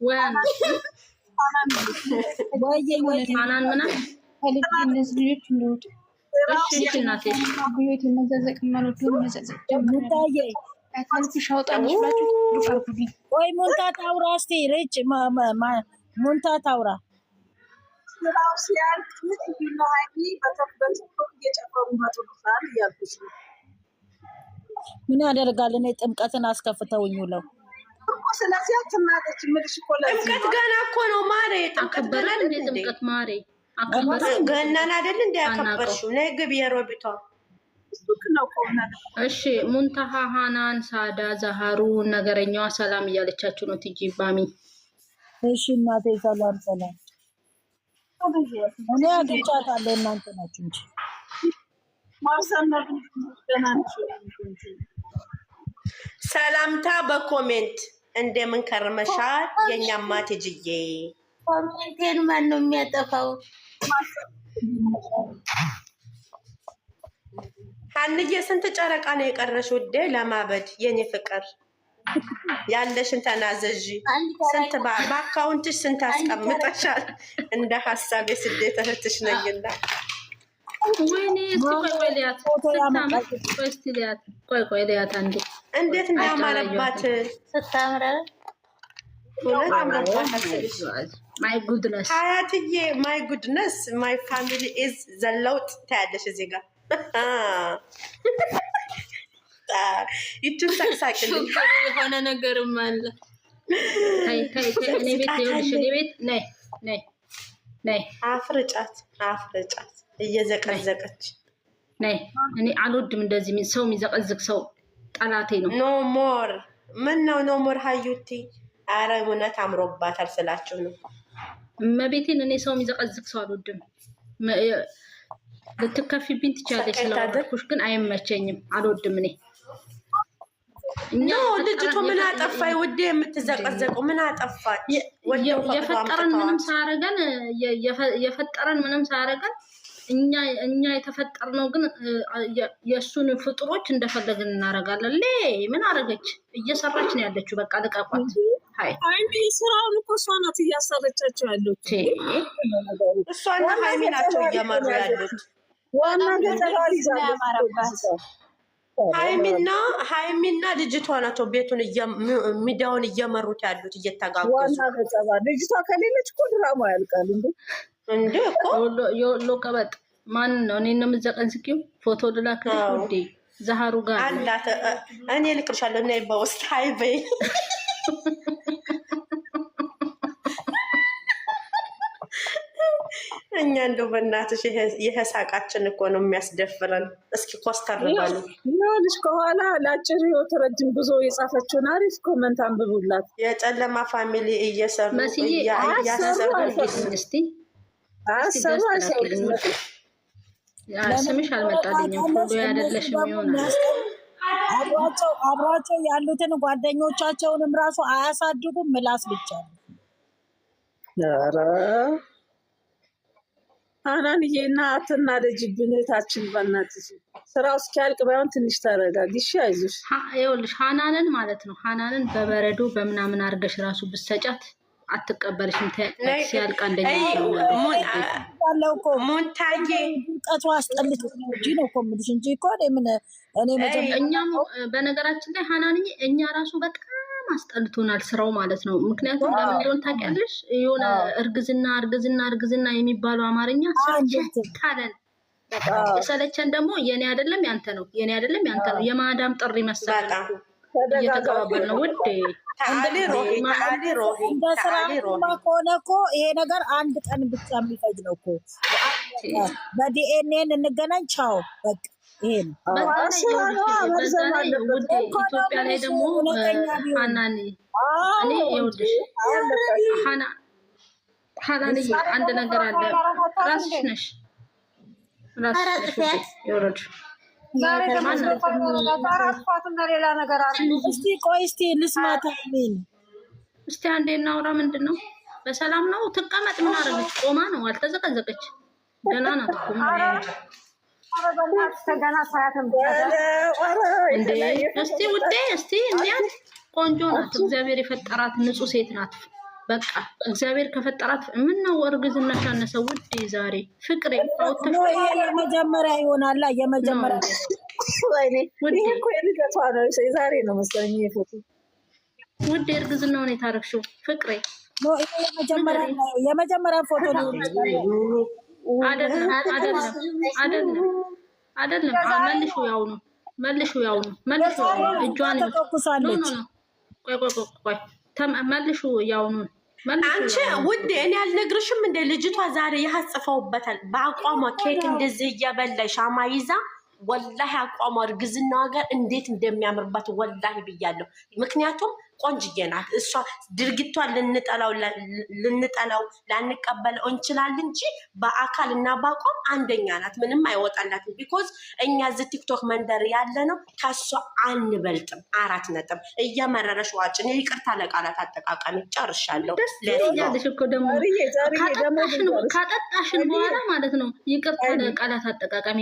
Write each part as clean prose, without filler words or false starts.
ዋና ወይ ሃናን ምና እነዚህ ልጆች እንደውት እሺ እናቴ አብዮት መዘዘቅ ማለት ነው። መዘዘቅ ሙታዬ አካልኩሽ አውጣልሽ ብላችሁ ልፋርኩኝ። ወይ ሙንታ ታውራ እስቲ ሪች ሙንታ ታውራ ስራው ሲያልቅ ቢላሂ በተፈጥሮ እየጨፈሩ መጥቷል እያልኩሽ ነው። ምን ያደርጋል? እኔ ጥምቀትን አስከፍተውኝ ውለው ስለዚህ አትናደች ምልሽ እኮ ጥምቀት ገና እኮ ነው ማሬ። ጥምቀት ገና እንደ ጥምቀት ማሬ ገናን አይደል እንደ ያከበርሽው ነይ ግቢ የሮቢቷ ሱቅ ነው ቆና። እሺ ሙንታሃ ሃናን ሳዳ ዛሃሩ ነገረኛዋ ሰላም እያለቻችሁ ነው። ትጂ ባሚ እሺ እናቴ ሰላም ሰላም። እኔ አግኝቻታለሁ እናንተ ናችሁ እንጂ ማርሰናል ገና ነው። ሰላምታ በኮሜንት እንደምን ከርመሻል የኛማ ትጂዬ። ኮሜንቴን ማን ነው የሚያጠፋው? ሀንዬ ስንት ጨረቃ ነው የቀረሽ ውዴ ለማበድ የኔ ፍቅር? ያለሽን ተናዘዥ። ስንት በአካውንትሽ ስንት አስቀምጠሻል? እንደ ሀሳብ የስደት እህትሽ ነኝና ወይኔ ቆይ ሊያት አንዴ እንዴት እንዳማረባት ስታምረ ሁለት አምሮባት ማይ ጉድነስ ሀያትዬ ማይ ጉድነስ ማይ ፋሚሊ ኢዝ ዘለውጥ ታያለሽ እዚህ ጋር ይቱን ሳቅሳቅልኝ የሆነ ነገርም አለ። እኔ ቤት ይኸውልሽ እኔ ቤት ነይ አፍርጫት እየዘቀዘቀች ነይ። እኔ አልወድም እንደዚህ ሰው የሚዘቀዝቅ ሰው ጠላቴ ነው። ኖ ሞር ምን ነው ኖ ሞር ሀዩቲ። አረ እውነት አምሮባታል ስላችሁ ነው። መቤቴን እኔ ሰው የሚዘቀዝቅ ሰው አልወድም። ልትከፊብኝ ትችላለች ስለወደድኩሽ ግን አይመቸኝም፣ አልወድም እኔ። ኖ ልጅቱ ምን አጠፋይ ውዴ? የምትዘቀዘቀው ምን አጠፋች? የፈጠረን ምንም ሳያረገን እኛ የተፈጠርነው ግን የእሱን ፍጡሮች እንደፈለግን እናረጋለን። ምን አረገች? እየሰራች ነው ያለችው። በቃ ልቀቋት። ሃይሚ ስራውን እኮ እሷ ናት እያሰረቻቸው ያሉት። እሷና ሃይሚ ናቸው እየመሩ ያሉት። ዋና ገጠራሪ ይዛለች። ሃይሚና ልጅቷ ናቸው ቤቱን ሚዲያውን እየመሩት ያሉት እየተጋገዙ። ዋና ገጠራ ልጅቷ ከሌለች እኮ ድራማ ያልቃል እንዴ እኮ የወሎ ቀበጥ ማን ነው? እኔ ነው የምዘቀዝቂው? ፎቶ ልላክልሽ ውዴ። ዛሃሩ ጋር አላት። እኔ ልክልሻለሁ እና በውስጥ ሃይ በይ። እኛ እንደው በእናትሽ ይሄ ሳቃችን እኮ ነው የሚያስደፍረን። እስኪ ኮስተር ባሉ ይኸውልሽ ከኋላ ለአጭር ህይወት ረጅም ጉዞ የጻፈችውን አሪፍ ኮመንት አንብቡላት። የጨለማ ፋሚሊ እየሰሩ እስቲ ስምሽ አልመጣልኝም። ፎሎ ያደለሽም ይሆናል። አብሯቸው ያሉትን ጓደኞቻቸውንም ራሱ አያሳድጉም። ምላስ ብቻ ነው። ኧረ ሃናንዬና አትናደጂብን እህታችን፣ በእናትሽ ስራው እስኪያልቅ ባይሆን ትንሽ ተረጋጊ። እሺ አይዞሽ። ይኸውልሽ ሃናንን ማለት ነው ሃናንን በበረዶ በምናምን አድርገሽ ራሱ ብትሰጫት አትቀበልሽም። ሲያልቅ አንደኛ ያለው እኮ ሞንታጌ ቀቷ አስጠልቶ እንጂ ነው እኮ የምልሽ እንጂ እኮ እኔ እኛም በነገራችን ላይ ሃናንዬ እኛ ራሱ በጣም አስጠልቶናል ስራው ማለት ነው። ምክንያቱም ለምን እንደሆነ ታውቂያለሽ? የሆነ እርግዝና የሚባለው አማርኛ ሰለቸን። የሰለቸን ደግሞ የኔ አይደለም ያንተ ነው፣ የኔ አይደለም ያንተ ነው። የማዳም ጥሪ መሰለኝ እየተቀባበል ነው ውዴ። እንደ ስራ ከሆነ እኮ ይሄ ነገር አንድ ቀን ብቻ የሚፈጅ ነው እኮ። በዲኤንኤን እንገናኝ። ቻው በቃ ይሄ ነው። ኢትዮጵያ ላይ ደግሞ ሃናን እኔ ይኸውልሽ ሃናንዬ አንድ ነገር አለ። ራስሽ ነሽ ይወረድ ሌላ ነገር አለ። እስቲ ቆይ እስቲ ልስማት። ምን እስቲ አንዴ እናውራ። ምንድን ነው? በሰላም ነው? ትቀመጥ። ምን አደረገች? ቆማ ነው? አልተዘቀዘቀች። ደህና ናት እኮ እንዴ። እስቲ ውዴ እስቲ እንዲያት ቆንጆ ናት። እግዚአብሔር የፈጠራት ንጹህ ሴት ናት። በቃ እግዚአብሔር ከፈጠራት ምን ነው እርግዝናሽ አነሰ ውዴ? ዛሬ ፍቅሬ የመጀመሪያ ይሆናላ። የመጀመሪያ ይሄ እኮ የልደቷ ነው። ዛሬ ነው መሰለኝ የፎቶ ውዴ። እርግዝናውን የታረግሽው ፍቅሬ? የመጀመሪያ ፎቶ ነው። አይደለም መልሹ ያው ነው እጇን ተቆቁሳለች። ቆይ መልሹ ያው ነው። አንቺ ውዴ እኔ አልነግርሽም እንደ ልጅቷ ዛሬ ያጽፈውበታል በአቋሟ ኬክ እንደዚህ እያበላሽ ሻማ ይዛ ወላሂ አቋሟ እርግዝና ሀገር እንዴት እንደሚያምርባት ወላሂ ብያለሁ። ምክንያቱም ቆንጅዬ ናት እሷ። ድርጊቷን ልንጠላው ላንቀበለው እንችላለን እንጂ በአካል እና በአቋም አንደኛ ናት። ምንም አይወጣላትም። ቢኮዝ እኛ እዚህ ቲክቶክ መንደር ያለ ነው ከእሷ አንበልጥም። 4 ነጥብ። እየመረረሽ ዋጭ። እኔ ይቅርታ ለቃላት አጠቃቀሚ ጨርሻለሁ። ያለሽ እኮ ደግሞ ካጠጣሽን በኋላ ማለት ነው ይቅርታ ለቃላት አጠቃቀሚ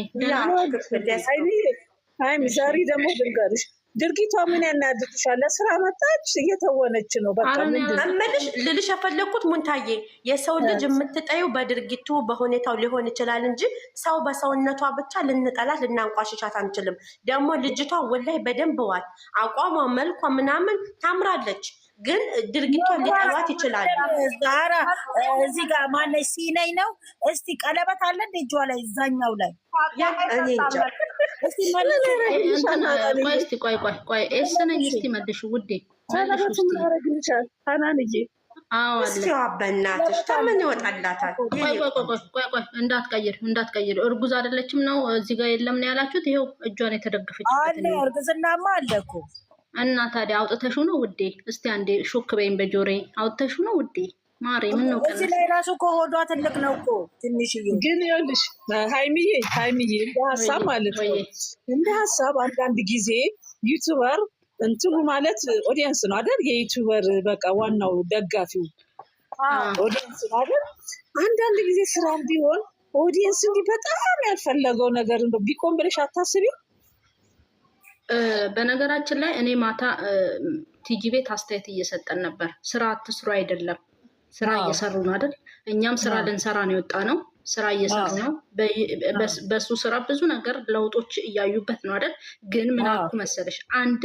ዛሬ ደግሞ ድንገርሽ ድርጊቷ ምን ያናድድሻል? ስራ መጣች እየተወነች ነው። በቃ ምንድነው ልልሽ የፈለኩት ሙንታዬ፣ የሰው ልጅ የምትጠዩ በድርጊቱ በሁኔታው ሊሆን ይችላል እንጂ ሰው በሰውነቷ ብቻ ልንጠላት ልናንቋሽሻት አንችልም። ደግሞ ልጅቷ ወላይ በደንብ ዋል አቋሟ መልኳ ምናምን ታምራለች። ግን ድርጊቷን ሊጠሏት ይችላል። ዛራ እዚህ ጋር ማነሽ ሲነኝ ነው። እስቲ ቀለበት አለ እንደ እጇ ላይ እዛኛው ላይ እኔ እንጃ። ቆይ እስነኝ እስቲ መልሽ ውዴ ሀናንዬ። እስቲ በእናትሽ ተምን ይወጣላታል? ቆይ እንዳትቀይር እርጉዝ አይደለችም ነው እዚህ ጋር የለም ነው ያላችሁት። ይኸው እጇን የተደገፈችበት አለ። እርግዝናማ አለ እኮ እና ታዲያ አውጥተሽው ነው ውዴ? እስቲ አንዴ ሹክ በይኝ በጆሬ። አውጥተሽው ነው ውዴ? ማሬ ምን ነው ቀን እዚህ ላይ ራሱ ከሆዷ ትልቅ ነው እኮ ትንሽዬ። ግን ይኸውልሽ ሃይሚዬ እንደ ሀሳብ ማለት ነው እንደ ሀሳብ አንዳንድ ጊዜ ዩቱበር እንትኑ ማለት ኦዲየንስ ነው አይደል? የዩቱበር በቃ ዋናው ደጋፊው ኦዲየንስ ነው አይደል? አንዳንድ ጊዜ ስራም ቢሆን ኦዲየንስ እንዲህ በጣም ያልፈለገው ነገር እንደው ቢቆም ብለሽ አታስቢ? በነገራችን ላይ እኔ ማታ ቲጂ ቤት አስተያየት እየሰጠን ነበር። ስራ አትስሩ አይደለም፣ ስራ እየሰሩ ነው አይደል? እኛም ስራ ልንሰራ ነው የወጣ ነው። ስራ እየሰሩ ነው። በሱ ስራ ብዙ ነገር ለውጦች እያዩበት ነው አይደል? ግን ምን አልኩ መሰለሽ፣ አንድ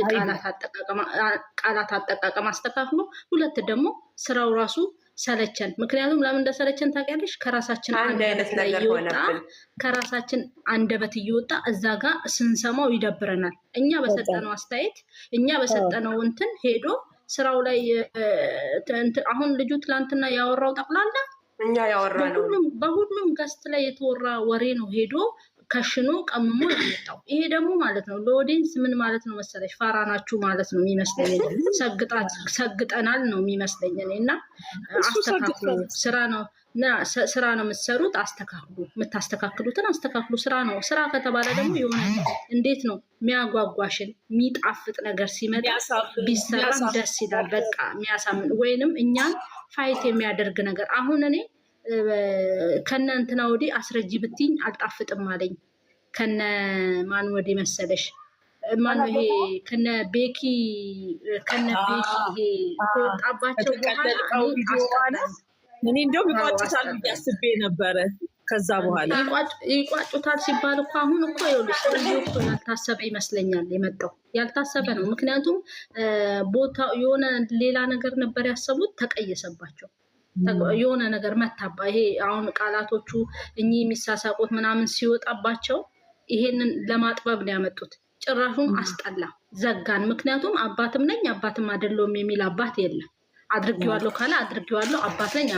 ቃላት አጠቃቀም አስተካክሎ፣ ሁለት ደግሞ ስራው ራሱ ሰለቸን። ምክንያቱም ለምን እንደሰለቸን ታውቂያለሽ? ከራሳችን አንደበት እየወጣ እዛ ጋር ስንሰማው ይደብረናል። እኛ በሰጠነው አስተያየት እኛ በሰጠነው እንትን ሄዶ ስራው ላይ አሁን ልጁ ትላንትና ያወራው ጠቅላላ እኛ ያወራ ነው በሁሉም ገስት ላይ የተወራ ወሬ ነው ሄዶ ከሽኖ ቀምሞ ያመጣው። ይሄ ደግሞ ማለት ነው ለኦዲየንስ ምን ማለት ነው መሰለሽ? ፋራ ናችሁ ማለት ነው የሚመስለኝ። ሰግጠናል ነው የሚመስለኝ እኔ። እና አስተካክሉ፣ ስራ ነው የምትሰሩት፣ አስተካክሉ፣ የምታስተካክሉትን አስተካክሉ። ስራ ነው። ስራ ከተባለ ደግሞ የሆነ እንዴት ነው የሚያጓጓሽን የሚጣፍጥ ነገር ሲመጣ ቢሰራም ደስ ይላል። በቃ የሚያሳምን ወይንም እኛን ፋይት የሚያደርግ ነገር። አሁን እኔ ከነ እንትና ወዲህ አስረጂ ብትኝ አልጣፍጥም አለኝ። ከነ ማን ወዲህ መሰለሽ? ማነው ይሄ? ከነ ቤኪ ይሄ ከወጣባቸው በኋላ እኔ እንደውም ይቋጩታል ብዬ አስቤ ነበረ። ከዛ በኋላ ይቋጩታል ሲባል እኮ አሁን እኮ ይኸውልሽ እኮ ያልታሰበ ይመስለኛል የመጣው። ያልታሰበ ነው። ምክንያቱም ቦታው የሆነ ሌላ ነገር ነበር ያሰቡት፣ ተቀየሰባቸው። የሆነ ነገር መታባ። ይሄ አሁን ቃላቶቹ እኚህ የሚሳሳቁት ምናምን ሲወጣባቸው ይሄንን ለማጥበብ ነው ያመጡት። ጭራሹም አስጠላ፣ ዘጋን። ምክንያቱም አባትም ነኝ አባትም አይደለሁም የሚል አባት የለም። አድርጌዋለሁ ካለ አድርጌዋለሁ፣ አባት ነኝ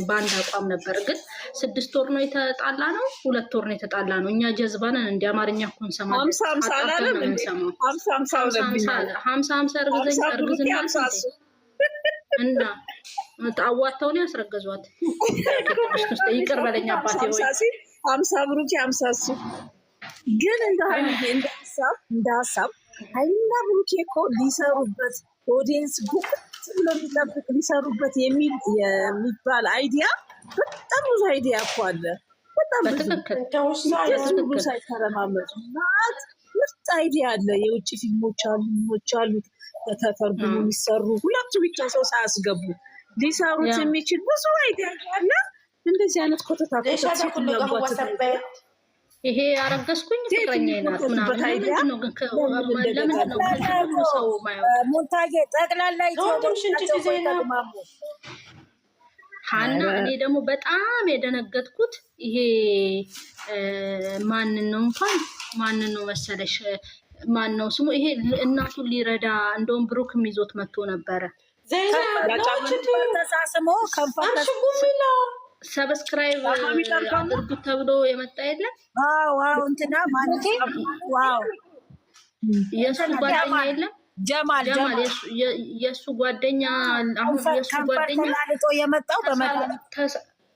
በአንድ አቋም ነበር። ግን 6 ወር ነው የተጣላ ነው፣ 2 ወር ነው የተጣላ ነው። እኛ ጀዝባንን እንደ አማርኛ እኮ እንሰማለን። 50 እርግዝና እና አዋተውን ያስረገዟት። ይቅር በለኝ አባቴ ወይ 50 ብሩኬ 50 እሱ ግን እንደ ሀሳብ ሀይሚና ብሩኬ እኮ ሊሰሩበት ኦዲየንስ ጉብት ብሎ የሚጠብቅ ሊሰሩበት የሚባል አይዲያ በጣም ብዙ አይዲያ እኮ አለ። በጣም ብዙ ሳይተረማመጡ ምርጥ አይዲያ አለ። የውጭ ፊልሞች አሉ፣ ተተርጉሞ የሚሰሩ ሁለቱ ብቻ ሰው ሳያስገቡ ሊሰሩት የሚችል ብዙ አይዲያ አለ። እንደዚህ አይነት ኮተታ ይሄ አረገዝኩኝ ፍቅረኛዬ ናት ምናምን ለምንድን ነው ከሁሉ ሰው ማየው ሞንታጌ ጠቅላላ ሀና እኔ ደግሞ በጣም የደነገጥኩት ይሄ ማንን ነው መሰለሽ ማን ነው ስሙ ይሄ እናቱን ሊረዳ እንደውም ብሩክም ይዞት መጥቶ ነበረ ተሳስሞ ሰብስክራይብ አድርጉት ተብሎ የመጣ የለም። ዋው እንትና ማለት ዋው የሱ ጓደኛ የለም ጀማል የሱ ጓደኛ አሁን የሱ ጓደኛ ተላልጦ የመጣው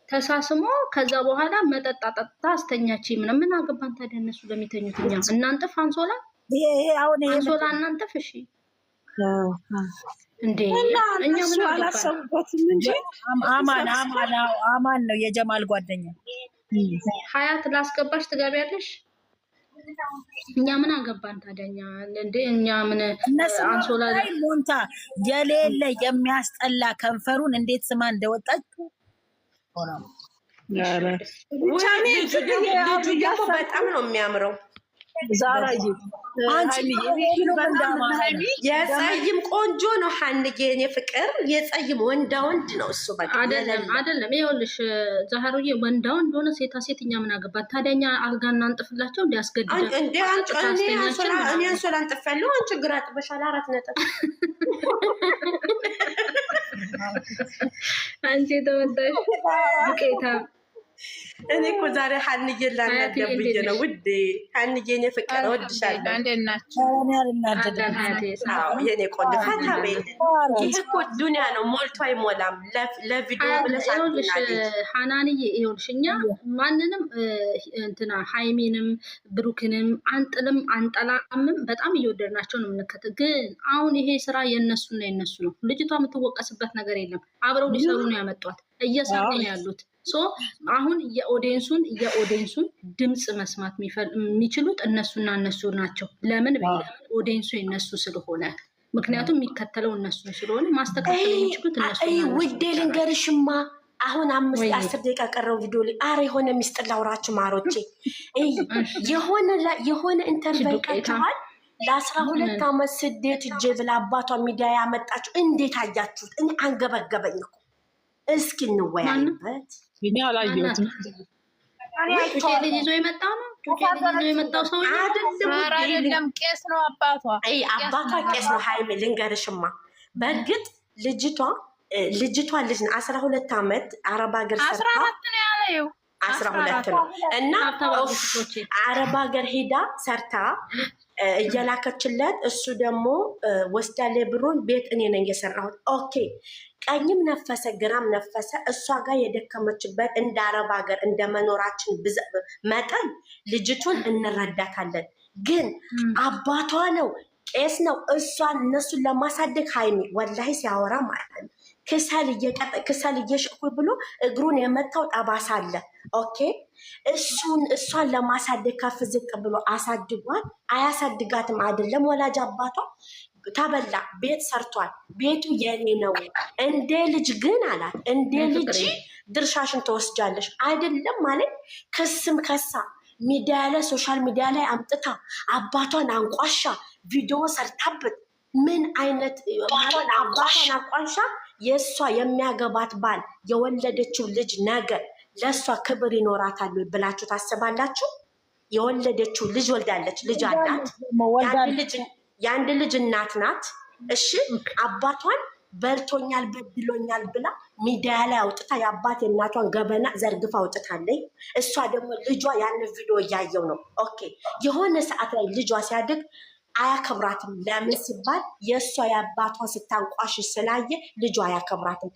ተሳስሞ ከዛ በኋላ መጠጣ ጠጣ አስተኛች። ምን አገባን ታዲያ እነሱ ለሚተኙት እኛ እናንተ አንሶላ ይሄ አሁን ይሄ አንሶላ እናንተ ፍሺ እንዴ እኛ ምን አላሰቡበትም እንጂ አማን ነው የጀማል ጓደኛ። ሀያት ላስገባሽ ትገቢያለሽ? እኛ ምን አገባን ታዲያ እኛ ምን አንሶላ ሞንታ የሌለ የሚያስጠላ ከንፈሩን እንዴት ስማ እንደወጣች ልጁ ደግሞ በጣም ነው የሚያምረው። ዛራዬ የጸይም ቆንጆ ነው ሀንዬ የኔ ፍቅር የጸይም ወንዳ ወንድ ነው እሱ። በቃ አይደለም ይኸውልሽ ዛህሩዬ ወንዳ ወንድ ሆነ ሴታ ሴት እኛ ምን አገባት ታዲያ እኛ አልጋ እናንጥፍላቸው እንዲያስገድዳል እንዴ እኔ አንሶላ አንጥፋለሁ አንቺ ግራ ጥበሻል 4 ነጥብ አንቺ ተወጣሽ ዱቄታ እኔ እኮ ዛሬ ሀንዬ ላናደብዬ ነው ውዴ። ሀንዬ የኔ ፍቅር እወድሻለሁ። የኔ ቆንጆ ፈታ በይ። ይህ እኮ ዱኒያ ነው ሞልቶ አይሞላም። ለቪዲዮ ብለሽ ሀናንዬ ይኸውልሽ እኛ ማንንም እንትና ሀይሚንም ብሩክንም አንጥልም አንጠላምም በጣም እየወደድናቸው ነው የምንከተል። ግን አሁን ይሄ ስራ የእነሱና የእነሱ ነው። ልጅቷ የምትወቀስበት ነገር የለም። አብረው ሊሰሩ ነው ያመጧት፣ እየሰሩ ነው ያሉት። አሁን የኦዲየንሱን ድምፅ መስማት የሚችሉት እነሱና እነሱ ናቸው። ለምን ኦዲየንሱ የነሱ ስለሆነ፣ ምክንያቱም የሚከተለው እነሱ ስለሆነ ማስተካከል የሚችሉት እነሱ። ውዴ ልንገርሽማ አሁን 5-10 ደቂቃ ቀረው ቪዲዮ ላይ የሆነ ሚስጥር ላውራችሁ ማሮቼ። የሆነ ኢንተርቪው ቀርተዋል። ለ12 ዓመት ስደት እጄ ብላ አባቷ ሚዲያ ያመጣችሁ እንዴት አያችሁት? እኔ አንገበገበኝ እኮ። እስኪ እንወያይበት። እኔ አላየሁትም። ጩጬ ልጅ ይዞ የመጣው ነው። ጩጬ ልጅ ይዞ የመጣው ሰው አይደለም፣ ቄስ ነው አባቷ። አባቷ ቄስ ነው። ሀይሜ ልንገርሽማ፣ በእርግጥ ልጅቷ ልጅ ነው። 12 ዓመት አረብ ሀገር ሰርታ 12 ነው እና አረብ ሀገር ሄዳ ሰርታ እየላከችለት እሱ ደግሞ ወስዳለ ብሩን ቤት እኔ ነኝ የሰራሁት። ኦኬ ቀኝም ነፈሰ ግራም ነፈሰ እሷ ጋር የደከመችበት እንደ አረብ ሀገር እንደ መኖራችን መጠን ልጅቱን እንረዳታለን። ግን አባቷ ነው ቄስ ነው እሷን እነሱን ለማሳደግ ሀይሚ ወላሂ ሲያወራ ማለት ነው ክሰል እየሸኩ ብሎ እግሩን የመታው ጠባሳ አለ። ኦኬ እሷን ለማሳደግ ከፍ ዝቅ ብሎ አሳድጓል። አያሳድጋትም አይደለም ወላጅ አባቷ ተበላ ቤት ሰርቷል። ቤቱ የኔ ነው። እንደ ልጅ ግን አላት እንደ ልጅ ድርሻሽን ተወስጃለሽ አይደለም ማለት ክስም ከሳ ሚዲያ ላይ ሶሻል ሚዲያ ላይ አምጥታ አባቷን አንቋሻ ቪዲዮ ሰርታበት ምን አይነት አባቷን አንቋሻ የእሷ የሚያገባት ባል የወለደችው ልጅ ነገር ለእሷ ክብር ይኖራታል ብላችሁ ታስባላችሁ? የወለደችው ልጅ ወልዳለች፣ ልጅ አላት፣ የአንድ ልጅ እናት ናት። እሺ አባቷን በልቶኛል በድሎኛል ብላ ሚዲያ ላይ አውጥታ የአባት የእናቷን ገበና ዘርግፋ አውጥታለች። እሷ ደግሞ ልጇ ያን ቪዲዮ እያየው ነው። ኦኬ የሆነ ሰዓት ላይ ልጇ ሲያድግ አያከብራትም። ለምን ሲባል የእሷ የአባቷን ስታንቋሽ ስላየ ልጇ አያከብራትም።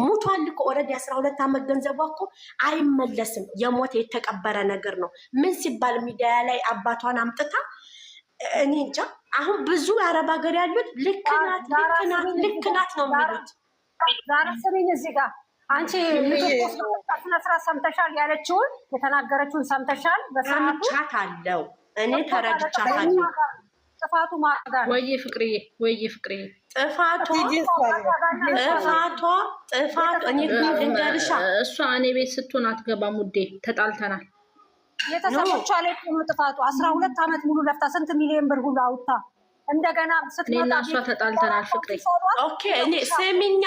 ሙቷል እኮ ኦልሬዲ 12 ዓመት ገንዘቧ እኮ አይመለስም። የሞት የተቀበረ ነገር ነው። ምን ሲባል ሚዲያ ላይ አባቷን አምጥታ እኔ እንጃ። አሁን ብዙ አረብ ሀገር ያሉት ልክ ናት ነው የሚሉት። ዛሬ ስሚኝ እዚህ ጋር አንቺ ስነስርዓት ሰምተሻል? ያለችውን የተናገረችውን ሰምተሻል? ሰምቻት አለው እኔ ተረድቻታለሁ። ጥፋቱ ማጋር ወይ ፍቅርዬ ጥፋቷ እኔ እንገርሻ እሷ እኔ ቤት ስትሆን አትገባም ውዴ። ተጣልተናል። የተሰቦቿ ላይ ነው ጥፋቱ። 12 ዓመት ሙሉ ለፍታ ስንት ሚሊዮን ብር ሁሉ አውጥታ እንደገና ስትመጣ እኔና እሷ ተጣልተናል ፍቅሬ። ኦኬ እኔ ስሚኛ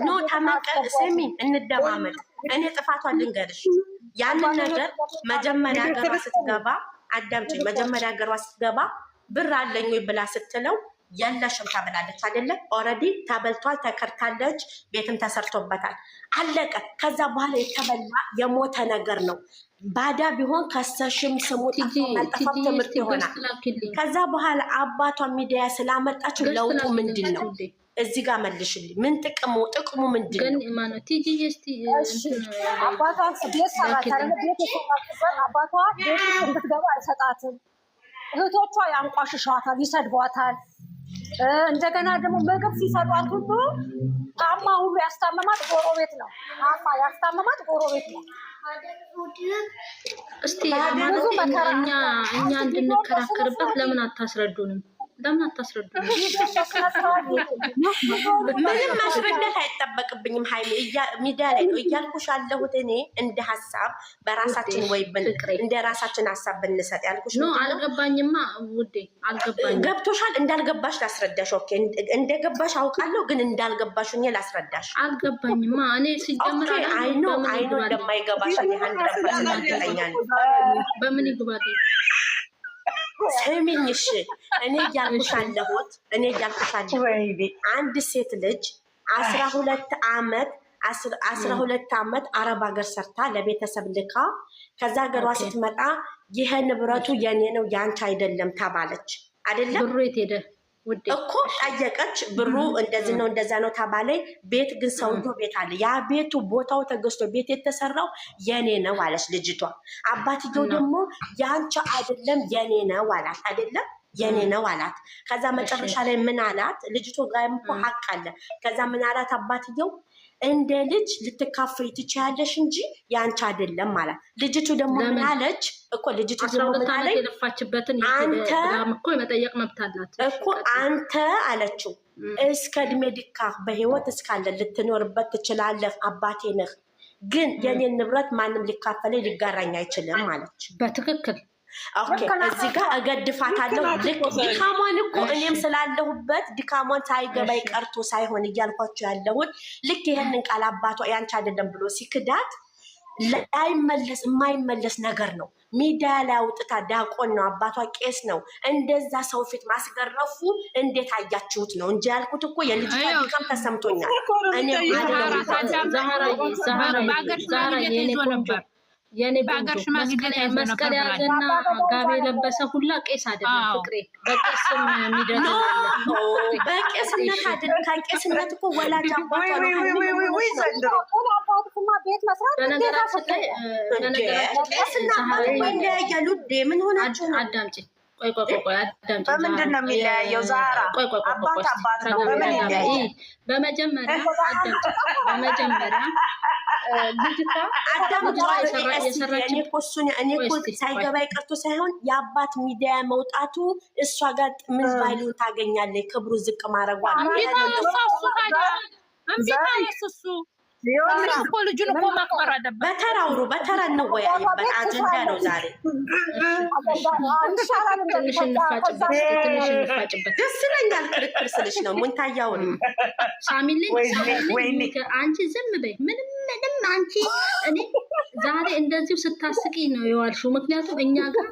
ኖ ተመቀል ስሚ እንደማመጥ እኔ ጥፋቷን ልንገርሽ። ያንን ነገር መጀመሪያ ሀገሯ ስትገባ አዳምጪኝ። መጀመሪያ ሀገሯ ስትገባ ብር አለኝ ወይ ብላ ስትለው የለሽም ተብላለች አይደለም። ኦልሬዲ ተበልቷል፣ ተከርታለች፣ ቤትም ተሰርቶበታል፣ አለቀ። ከዛ በኋላ የተበላ የሞተ ነገር ነው። ባዳ ቢሆን ከሰሽም ስሙ ጠፋ ትምህርት ይሆናል። ከዛ በኋላ አባቷ ሚዲያ ስላመጣችው ለውጡ ምንድን ነው? እዚህ ጋር መልሽልኝ። ምን ጥቅሙ ምንድን ነው? አባቷ ቤት እንድትገባ አይሰጣትም። እህቶቿ ያንቋሽሿታል፣ ይሰድቧታል። እንደገና ደግሞ ምግብ ሲሰጧት ሁሉ ታማ ሁሉ ያስታመማት ጎረቤት ነው። ያስታመማት ጎረቤት ነው። እስቲ እኛ እንድንከራከርበት ለምን አታስረዱንም? ምንም ማስረዳት አይጠበቅብኝም። ሀይሚ ሚዲያ ላይ ነው እያልኩሽ ያለሁት። እኔ እንደ ሀሳብ በራሳችን ወይ እንደ ራሳችን ሀሳብ ብንሰጥ ያልኩሽ ነው። አልገባኝማ ውዴ፣ አልገባኝም። ገብቶሻል? እንዳልገባሽ ላስረዳሽ። ኦኬ፣ እንደገባሽ አውቃለሁ፣ ግን እንዳልገባሽ እኔ ላስረዳሽ። አልገባኝማ እኔ ሲጀምር አይኖ እንደማይገባሽ እኔ በምን ይግባል? ስሚኝ እሺ፣ እኔ እያልኩሽ አለሁት አንድ ሴት ልጅ 12 ዓመት አረብ ሀገር ሰርታ ለቤተሰብ ልካ ከዛ ሀገሯ ስትመጣ ይሄ ንብረቱ የኔ ነው ያንቺ አይደለም ተባለች አይደለም? ብሩ የት ሄደ ውዴ እኮ ጠየቀች። ብሩ እንደዚህ ነው እንደዛ ነው ተባለ። ቤት ግን ሰውዬው ቤት አለ። ያ ቤቱ ቦታው ተገዝቶ ቤት የተሰራው የኔ ነው አለች ልጅቷ። አባትየው ደግሞ ያንቺ አይደለም የኔ ነው አላት። አይደለም የኔ ነው አላት። ከዛ መጨረሻ ላይ ምን አላት? ልጅቱ ጋርም እኮ ሀቅ አለ። ከዛ ምን አላት አባትየው? እንደ ልጅ ልትካፈይ ትችያለሽ እንጂ ያንቺ አይደለም ማለት። ልጅቱ ደግሞ ምን አለች እኮ? ልጅቱ ደግሞ ምን አለች? የለፋችበትን እኮ የመጠየቅ መብት አላት እኮ አንተ አለችው። እስከ እድሜ ድካ በህይወት እስካለ ልትኖርበት ትችላለህ፣ አባቴ ነህ። ግን የኔን ንብረት ማንም ሊካፈለኝ ሊጋራኝ አይችልም አለች። በትክክል ኦኬ። እዚህ ጋር እገድፋታለሁ። ልክ ድካሟን እኮ እኔም ስላለሁበት ድካሟን ሳይገባኝ ቀርቶ ሳይሆን እያልኳቸው ያለሁት ልክ ይሄንን ቃል አባቷ ያንቺ አይደለም ብሎ ሲክዳት የማይመለስ ነገር ነው። ሚዲያ ላይ አውጥታ ዲያቆን ነው አባቷ ቄስ ነው እንደዛ ሰው ፊት ማስገረፉ እንዴት አያችሁት ነው እንጂ ያልኩት እኮ የልጅ ድካም ተሰምቶኛል። እኔ የኔ መስቀል ያዘና ጋቢ የለበሰ ሁላ ቄስ አይደለም ፍቅሬ። በቄስም በቄስነት አይደለም። ከቄስነት እኮ ወላጅ አባቷ ነው። በነገራችን ላይ ምን ሆናችሁ? አዳምጪ ቆይ አዳምጪ። በምንድን ነው የሚለያየው? ዛራ አባት አባት ነው። በምን ይለያያል? በመጀመሪያ ልጅቷ እኔ እኮ ሳይገባኝ ቀርቶ ሳይሆን የአባት ሚዲያ መውጣቱ እሷ ጋር ምን ቫይሉን ታገኛለች? ክብሩ ዝቅ ማድረጓ እኮ ልጁን እኮ ማክበር አለበት። በተራ አውሩ፣ በተራ እንወያይበት። አጀንዳ ነው ዛሬ። ትንሽ እንፋጭበት። ደስ ይለኛል ክርክር ስልሽ ነው። ሙንታያውን ሳሚልኝ አንቺ ዝም በይ። ምንም አንቺ እኔ ዛሬ እንደዚሁ ስታስቂ ነው የዋልሽው። ምክንያቱም እኛ ጋር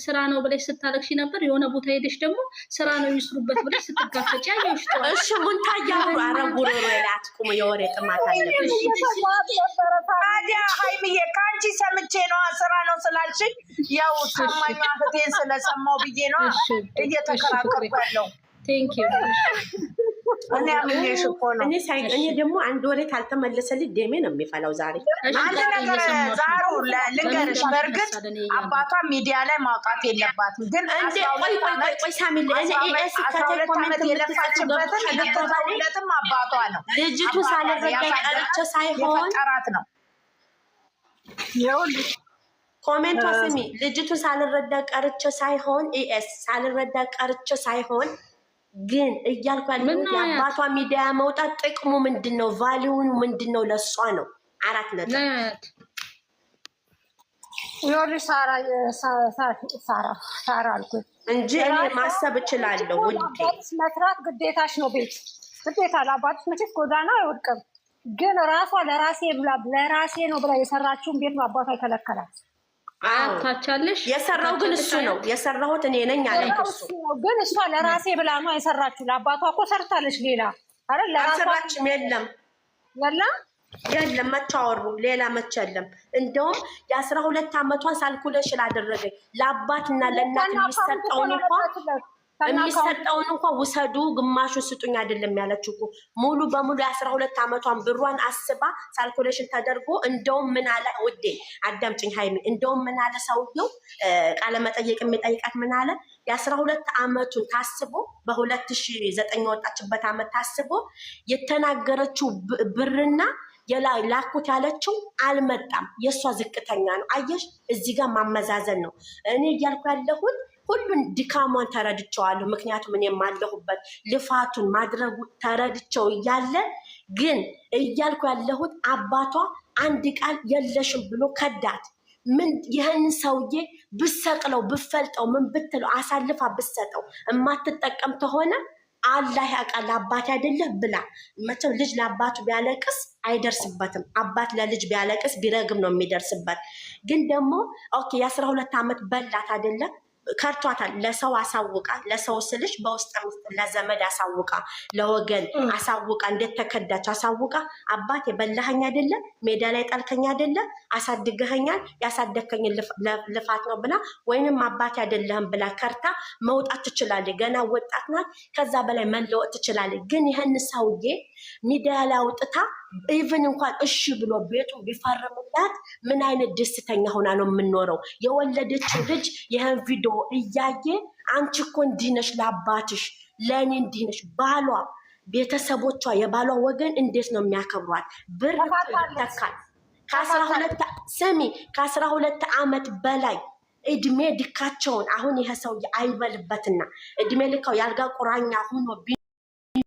ስራ ነው ብለሽ ስታለቅሽ ነበር። የሆነ ቦታ ሄደሽ ደግሞ ስራ ነው ይስሩበት ብለሽ ስትጋፈጭ ያየሽ። እሺ ሙንታያውን አረጉሮሮ ላት ቁም የወሬ ጥማት አለብሽ። ታዲያ ሀይሚዬ ከአንቺ ሰምቼ ነዋ ስራ ነው ስላልሽኝ ያው ሰማኛ እህቴን ስለሰማው ብዬ ነዋ እየተከራከርኩ ያለው። ቴንክ ዩ እኔ አምኜሽ እኮ ነው። እኔ ደግሞ አንድ ወሬ ካልተመለሰልኝ ደሜ ነው የሚፈላው ዛሬ። አንድ ነገር ዛሩ ልንገርሽ፣ በእርግጥ አባቷ ሚዲያ ላይ ማውጣት የለባትም ግን ቆይ ሳሚል ዓመት የለፋችበትን ልትተውለትም አባቷ ነው። ልጅቱ ሳልረዳ ቀርቼ ሳይሆን የፈጠራት ነው። ኮሜንቷ ስሚ፣ ልጅቱን ሳልረዳ ቀርቼ ሳይሆን ሳልረዳ ቀርቼ ሳይሆን ግን እያልኩ ያለው የአባቷ ሚዲያ መውጣት ጥቅሙ ምንድነው? ቫሊዩን ምንድነው? ለሷ ነው 4 ነጥብ። ይኸውልሽ ሳራ አልኩኝ እንጂ እኔ ማሰብ እችላለሁ። ውዴ መስራት ግዴታሽ ነው። ቤት ግዴታ ለአባትሽ መቼስ ጎዳና አይወድቅም። ግን ራሷ ለራሴ ነው ብላ የሰራችውን ቤት ነው አባቷ ይከለከላል። ታቻለሽ የሰራው ግን እሱ ነው የሰራሁት እኔ ነኝ አለኝ እሱ። ግን እሷ ለራሴ ብላ ነው የሰራችው። ለአባቷ እኮ ሰርታለች። ሌላ አረ ለራሳችን የለም መቻወሩ ሌላ መቻ የለም። እንደውም የ12 ዓመቷን ሳልኩሌሽን አደረገኝ። ለአባትና ለእናት የሚሰጠውን እንኳን ውሰዱ ግማሹን ስጡኝ አይደለም ያለችው እኮ ሙሉ በሙሉ የ12 ዓመቷን ብሯን አስባ ሳልኩሌሽን ተደርጎ እንደውም ምን አለ ውዴ አዳምጪኝ ሃይሚ፣ እንደውም ምን አለ ሰውየው ቃለ መጠየቅ የሚጠይቃት ምን አለ የ12 ዓመቱን ታስቦ በ2009 ወጣችበት ዓመት ታስቦ የተናገረችው ብርና ላኩት ያለችው አልመጣም። የእሷ ዝቅተኛ ነው። አየሽ እዚህ ጋር ማመዛዘን ነው። እኔ እያልኩ ያለሁት ሁሉን ድካሟን ተረድቸዋለሁ። ምክንያቱም እኔ የማለሁበት ልፋቱን ማድረጉ ተረድቸው እያለ ግን እያልኩ ያለሁት አባቷ አንድ ቃል የለሽም ብሎ ከዳት። ምን ይህን ሰውዬ ብሰቅለው ብፈልጠው ምን ብትለው አሳልፋ ብሰጠው የማትጠቀም ተሆነ አላህ ያውቃል አባት አይደለህ ብላ መቼም ልጅ ለአባቱ ቢያለቅስ አይደርስበትም። አባት ለልጅ ቢያለቅስ ቢረግም ነው የሚደርስበት። ግን ደግሞ ኦኬ የ12 ዓመት በላት አይደለም ከርቷታል። ለሰው አሳውቃ ለሰው ስልሽ በውስጥ ለዘመድ አሳውቃ ለወገን አሳውቃ እንዴት ተከዳች አሳውቃ አባት የበላኸኝ አይደለ ሜዳ ላይ ጣልከኝ አይደለ አሳድገኸኛል ያሳደከኝ ልፋት ነው ብላ ወይንም አባት አይደለህም ብላ ከርታ መውጣት ትችላለች። ገና ወጣት ናት። ከዛ በላይ መለወጥ ትችላለች። ግን ይህን ሰውዬ ሚዲያ ላይ አውጥታ ኢቭን እንኳን እሺ ብሎ ቤቱ ቢፈርምላት ምን አይነት ደስተኛ ሆና ነው የምንኖረው? የወለደችው ልጅ ይህን ቪዲዮ እያየ አንቺ እኮ እንዲህ ነሽ ለአባትሽ ለእኔ እንዲህ ነሽ ባሏ ቤተሰቦቿ የባሏ ወገን እንዴት ነው የሚያከብሯት? ብር ይተካል። ከ12 ዓመት በላይ እድሜ ድካቸውን አሁን ይሄ ሰው አይበልበትና እድሜ ልካው ያልጋ ቁራኛ ሁኖ